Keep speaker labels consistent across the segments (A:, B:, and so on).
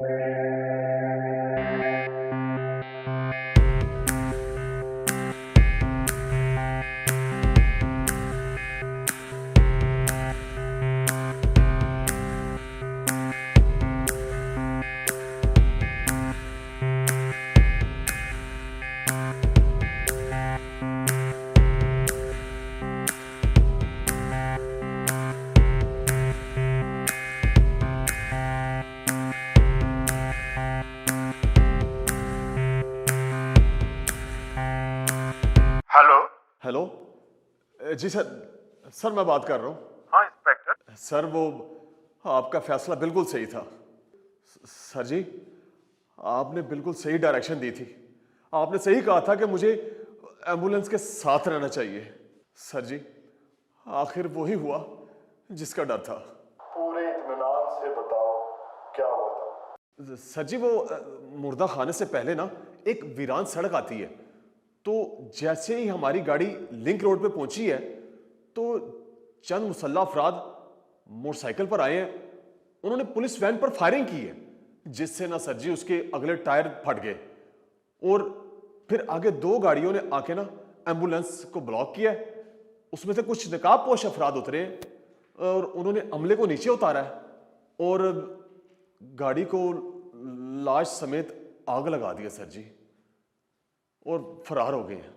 A: Hello.
B: Hello. जी sir, sir मैं बात कर रहा हूँ।
A: हाँ इंस्पेक्टर।
B: सर वो आपका फैसला बिल्कुल सही था। सर जी, आपने बिल्कुल सही डायरेक्शन दी थी। आपने सही कहा था कि मुझे एम्बुलेंस के साथ रहना चाहिए। सर जी, आखिर वही हुआ जिसका डर था।
C: पूरे इत्मीनान से बताओ क्या हुआ था।
B: सर जी, वो मुर्दा खाने से पहले ना एक वीरान सड़क आती है, तो जैसे ही हमारी गाड़ी लिंक रोड पे पहुंची है तो चंद मुसल्ला अफराद मोटरसाइकिल पर आए हैं। उन्होंने पुलिस वैन पर फायरिंग की है, जिससे ना सर जी उसके अगले टायर फट गए और फिर आगे दो गाड़ियों ने आके ना एम्बुलेंस को ब्लॉक किया है। उसमें से कुछ नकाबपोश अफराद उतरे हैं और उन्होंने अमले को नीचे उतारा है और गाड़ी को लाश समेत आग लगा दिया सर जी, और फरार हो गए हैं।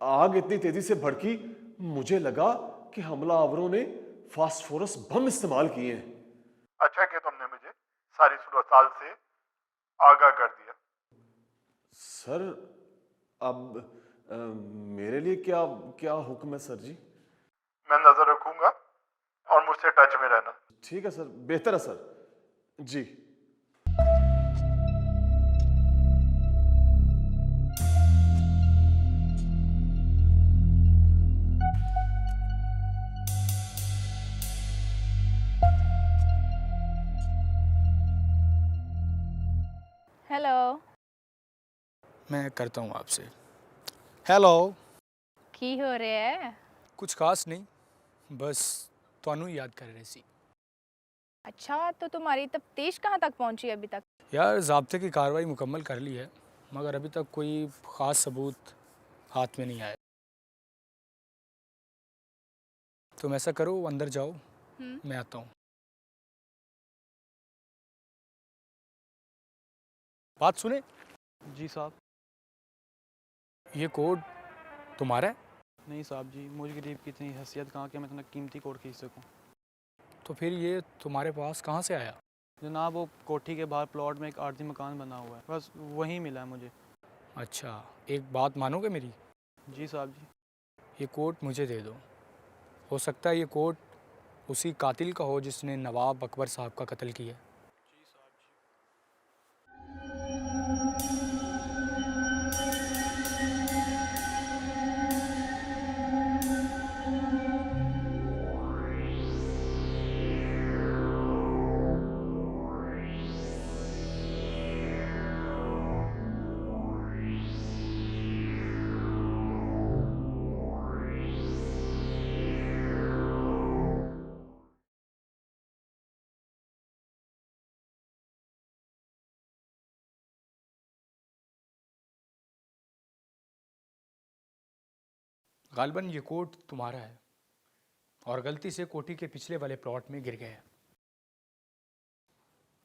B: आग इतनी तेजी से भड़की, मुझे लगा कि हमलावरों ने फास्फोरस बम इस्तेमाल किए हैं।
A: अच्छा कि तुमने मुझे सारी सूरत से आगाह कर दिया।
B: सर, अब मेरे लिए क्या क्या हुक्म है सर जी?
A: मैं नजर रखूंगा और मुझसे टच में रहना।
B: ठीक है सर, बेहतर है सर जी।
D: हेलो।
E: मैं करता हूँ आपसे। हेलो।
D: की हो रहा है?
E: कुछ खास नहीं, बस ਤੁਹਾਨੂੰ याद कर रही सी।
D: अच्छा, तो तुम्हारी तफ्तीश कहाँ तक पहुँची अभी तक?
E: यार ज़ाब्ते की कार्रवाई मुकम्मल कर ली है, मगर अभी तक कोई ख़ास सबूत हाथ में नहीं आया। तुम ऐसा करो, अंदर जाओ, मैं आता हूँ। बात सुने।
F: जी साहब।
E: ये कोड तुम्हारा है?
F: नहीं साहब जी, मुझ गरीब की इतनी हैसियत कहाँ कि मैं इतना कीमती कोट खींच सकूँ।
E: तो फिर ये तुम्हारे पास कहाँ से आया?
F: जनाब, वो कोठी के बाहर प्लॉट में एक आर्जी मकान बना हुआ है, बस वहीं मिला है मुझे।
E: अच्छा, एक बात मानोगे मेरी?
F: जी साहब जी।
E: ये कोट मुझे दे दो। हो सकता है ये कोट उसी कातिल का हो जिसने नवाब अकबर साहब का कत्ल किया। गालिबन ये कोट तुम्हारा है और गलती से कोठी के पिछले वाले प्लॉट में गिर गया।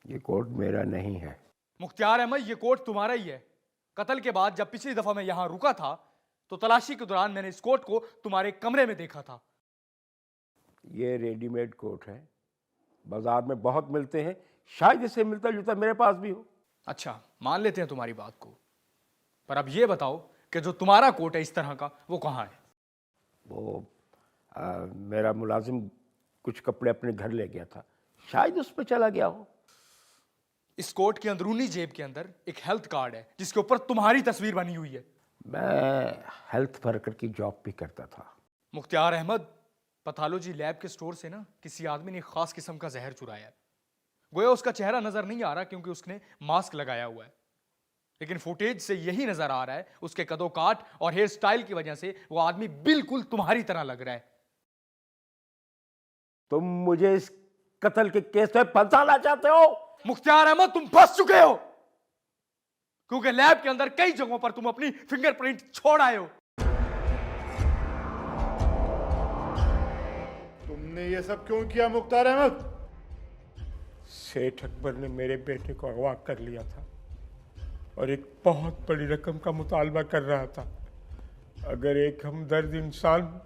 G: ये कोट मेरा नहीं है।
E: मुख्तियार अहमद, ये कोट तुम्हारा ही है। कत्ल के बाद जब पिछली दफा मैं यहाँ रुका था तो तलाशी के दौरान मैंने इस कोट को तुम्हारे कमरे में देखा था।
G: ये रेडीमेड कोट है, बाजार में बहुत मिलते हैं, शायद इससे मिलता जुलता मेरे पास भी हो।
E: अच्छा, मान लेते हैं तुम्हारी बात को, पर अब ये बताओ कि जो तुम्हारा कोट है इस तरह का, वो कहाँ है?
G: वो मेरा मुलाजिम कुछ कपड़े अपने घर ले गया था, शायद उस पर चला गया हो।
E: इस कोट की अंदरूनी जेब के अंदर एक हेल्थ कार्ड है जिसके ऊपर तुम्हारी तस्वीर बनी हुई है।
G: मैं हेल्थ वर्कर की जॉब भी करता था।
E: मुख्तियार अहमद, पैथोलॉजी लैब के स्टोर से ना किसी आदमी ने एक खास किस्म का जहर चुराया है। गोया उसका चेहरा नजर नहीं आ रहा क्योंकि उसने मास्क लगाया हुआ है, लेकिन फुटेज से यही नजर आ रहा है उसके कदों काट और हेयर स्टाइल की वजह से वो आदमी बिल्कुल तुम्हारी तरह लग रहा है।
G: तुम मुझे इस कत्ल के केस में फंसाना चाहते हो?
E: मुख्तार अहमद, तुम फंस चुके हो, क्योंकि लैब के अंदर कई जगहों पर तुम अपनी फिंगरप्रिंट छोड़ आए हो।
A: तुमने ये सब क्यों किया मुख्तार अहमद?
G: सेठ अकबर ने मेरे बेटे को अगवा कर लिया था और एक बहुत बड़ी रकम का मुतालबा कर रहा था। अगर एक हमदर्द इंसान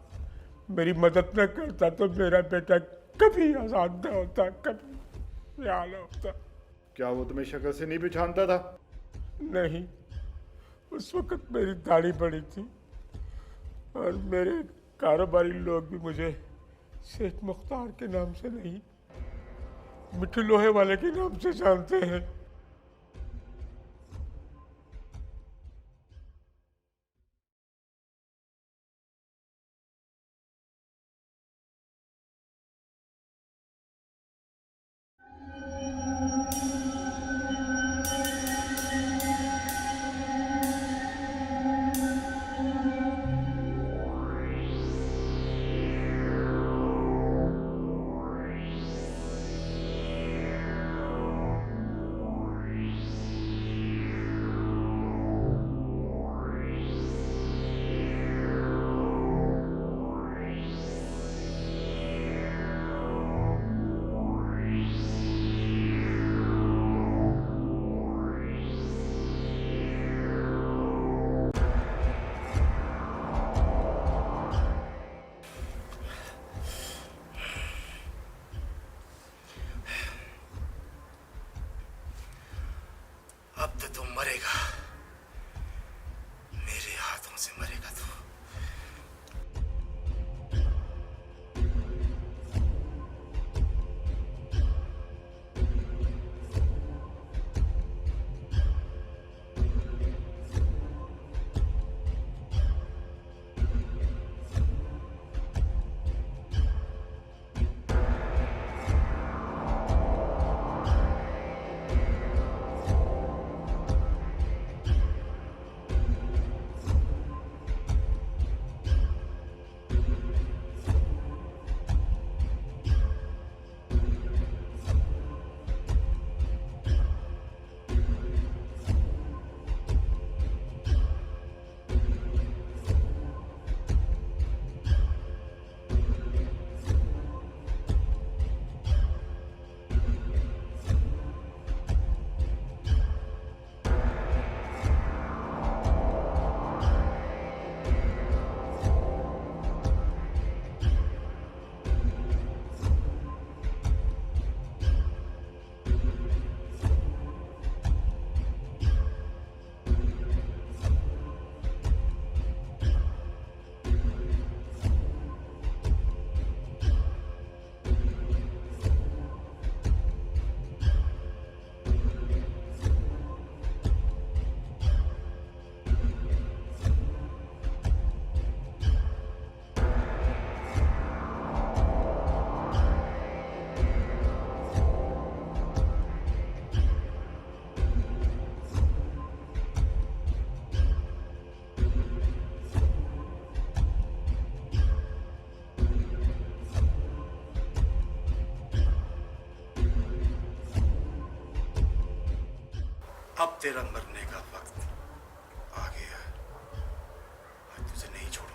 G: मेरी मदद न करता तो मेरा बेटा कभी आजाद न होता, कभी हाल होता।
A: क्या वो तुम्हें शक्ल से नहीं पहचानता था?
G: नहीं, उस वक्त मेरी दाढ़ी बड़ी थी और मेरे कारोबारी लोग भी मुझे सेठ मुख्तार के नाम से नहीं, मिट्टी लोहे वाले के नाम से जानते हैं।
H: अब तो तू मरेगा, मेरे हाथों से मरेगा तू। अब तेरा मरने का वक्त आ गया, मैं तुझे नहीं छोड़ूंगा।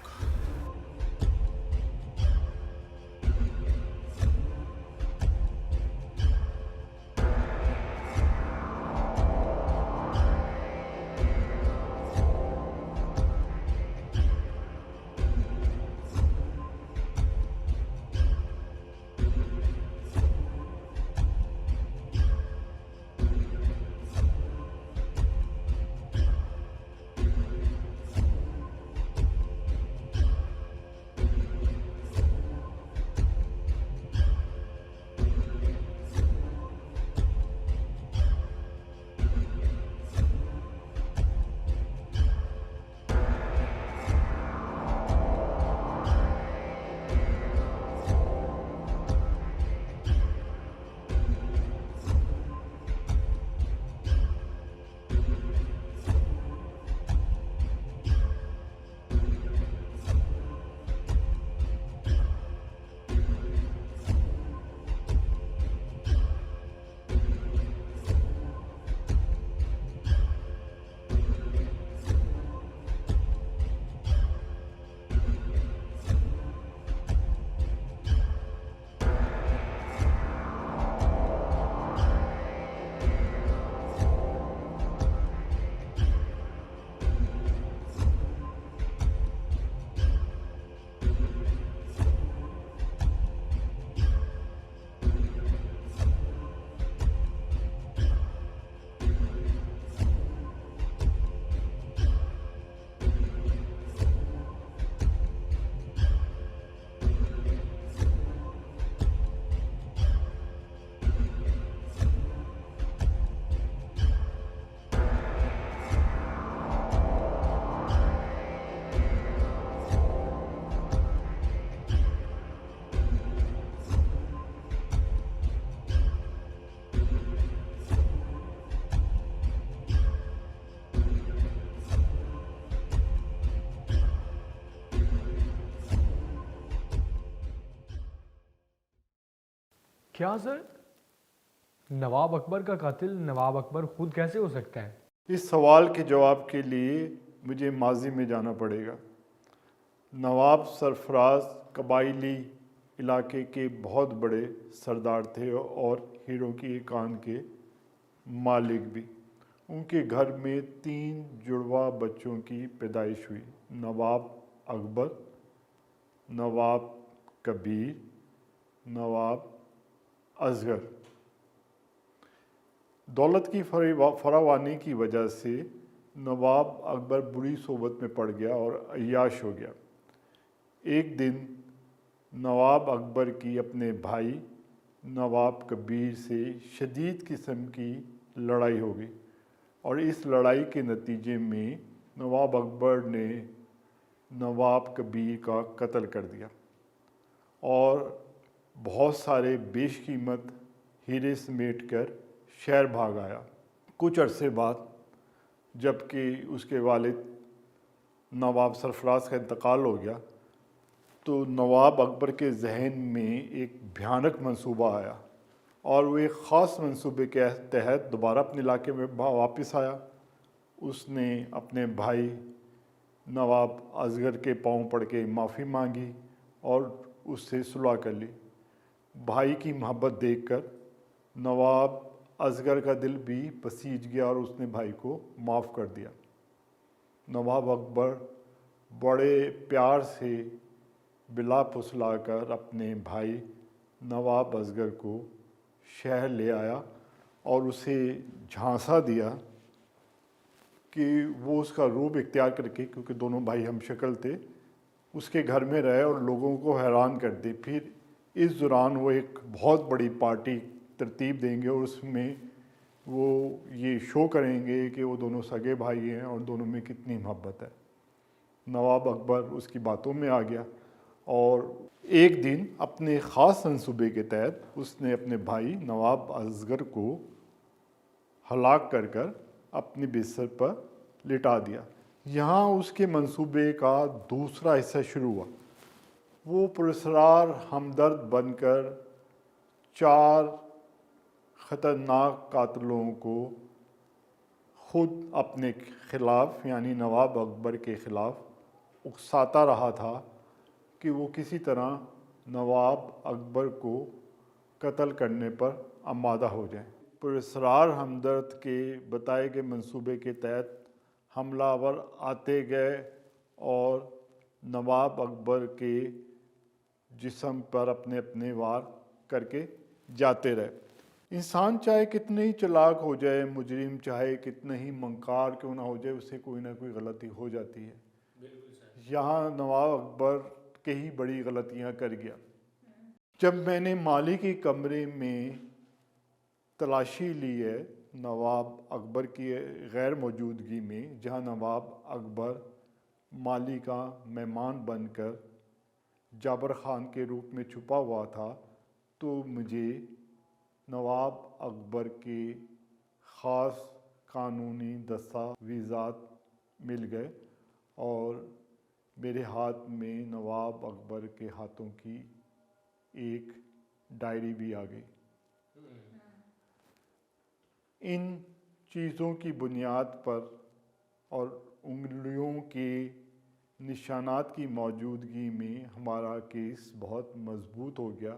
E: क्या सर? नवाब अकबर का कातिल नवाब अकबर खुद कैसे हो सकता है?
A: इस सवाल के जवाब के लिए मुझे माजी में जाना पड़ेगा। नवाब सरफराज कबायली इलाके के बहुत बड़े सरदार थे और हीरों की खान के मालिक भी। उनके घर में 3 जुड़वा बच्चों की पैदाइश हुई, नवाब अकबर, नवाब कबीर, नवाब असगर। दौलत की फरावानी की वजह से नवाब अकबर बुरी सोबत में पड़ गया और अय्याश हो गया। एक दिन नवाब अकबर की अपने भाई नवाब कबीर से शदीद किस्म की लड़ाई हो गई और इस लड़ाई के नतीजे में नवाब अकबर ने नवाब कबीर का कत्ल कर दिया और बहुत सारे बेशकीमत हीरे समेट कर शहर भाग आया। कुछ अरसे बाद जबकि उसके वालिद नवाब सरफराज का इंतकाल हो गया तो नवाब अकबर के जहन में एक भयानक मंसूबा आया और वो एक ख़ास मंसूबे के तहत दोबारा अपने इलाके में वापस आया। उसने अपने भाई नवाब असगर के पाँव पड़ के माफ़ी मांगी और उससे सुलह कर ली। भाई की मोहब्बत देखकर नवाब असगर का दिल भी पसीज गया और उसने भाई को माफ़ कर दिया। नवाब अकबर बड़े प्यार से बिला फुसला कर अपने भाई नवाब असगर को शहर ले आया और उसे झांसा दिया कि वो उसका रूप इख्तियार करके, क्योंकि दोनों भाई हम शक्ल थे, उसके घर में रहे और लोगों को हैरान कर दे। फिर इस दौरान वो एक बहुत बड़ी पार्टी तरतीब देंगे और उसमें वो ये शो करेंगे कि वो दोनों सगे भाई हैं और दोनों में कितनी मोहब्बत है। नवाब अकबर उसकी बातों में आ गया और एक दिन अपने ख़ास मंसूबे के तहत उसने अपने भाई नवाब असगर को हलाक कर कर अपने बिस्तर पर लिटा दिया। यहाँ उसके मंसूबे का दूसरा हिस्सा शुरू हुआ। वो पुरस्कार हमदर्द बनकर 4 ख़तरनाक कातिलों को ख़ुद अपने ख़िलाफ़ यानी नवाब अकबर के ख़िलाफ़ उकसाता रहा था कि वो किसी तरह नवाब अकबर को कत्ल करने पर आमादा हो जाए। पुरस्कार हमदर्द के बताए गए मंसूबे के तहत हमलावर आते गए और नवाब अकबर के जिस्म पर अपने अपने वार करके जाते रहे। इंसान चाहे कितने ही चालाक हो जाए, मुजरिम चाहे कितने ही मंकार क्यों ना हो जाए, उससे कोई ना कोई गलती हो जाती है। यहाँ नवाब अकबर के ही बड़ी गलतियाँ कर गया। जब मैंने माली के कमरे में तलाशी ली है नवाब अकबर की गैर मौजूदगी में, जहाँ नवाब अकबर माली का मेहमान बनकर जाबर ख़ान के रूप में छुपा हुआ था, तो मुझे नवाब अकबर के ख़ास कानूनी दस्तावेज़ात मिल गए और मेरे हाथ में नवाब अकबर के हाथों की एक डायरी भी आ गई। इन चीज़ों की बुनियाद पर और उंगलियों के निशानात की मौजूदगी में हमारा केस बहुत मजबूत हो गया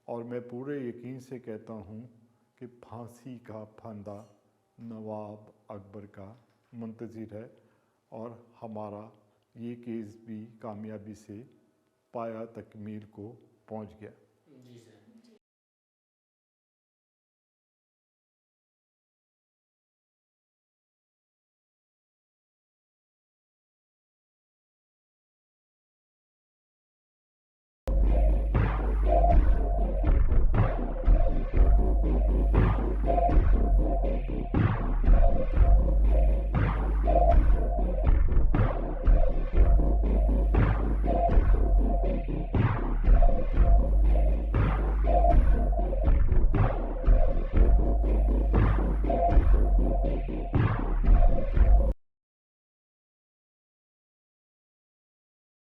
A: और मैं पूरे यकीन से कहता हूँ कि फांसी का फंदा नवाब अकबर का मुंतज़िर है और हमारा ये केस भी कामयाबी से पाया तकमील को पहुँच गया।